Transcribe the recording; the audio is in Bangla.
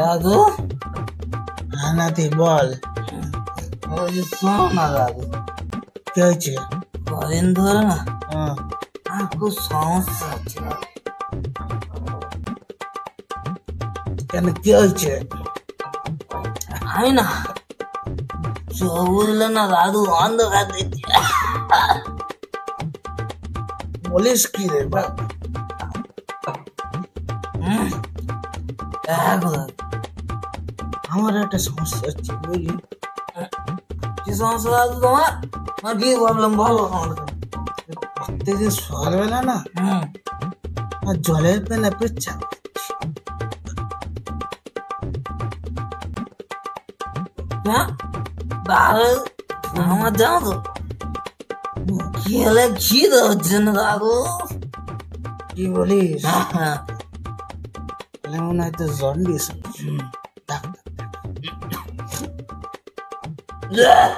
দাদু হ্যাঁ নাতি বল, ওই যে শোনো না দাদু, কি হয়েছে? কদিন ধরে না হ্যাঁ, আমার খুব সমস্যা হচ্ছে দাদু। কেন কি হয়েছে? আমি না চোখ বুঝলে না দাদু অন্ধকার দেখছি। বলিস কি রে বা? দেখো দাদু, আমার একটা সমস্যা হচ্ছে বুঝলি। কি সমস্যা দাদু তোমার? আমার কি প্রবলেম বলো আমার? প্রত্যেকদিন সকালবেলা না হুম, আর জলের পেনা পেচ্ছা হ্যাঁ দাদু আমার জানো তো খেলে খিদে হচ্ছে না দাদু। কি বলিস? হ্যাঁ, তাহলে মনে হয় তো জন্ডিস। ডাক্তার হ্যাঁ।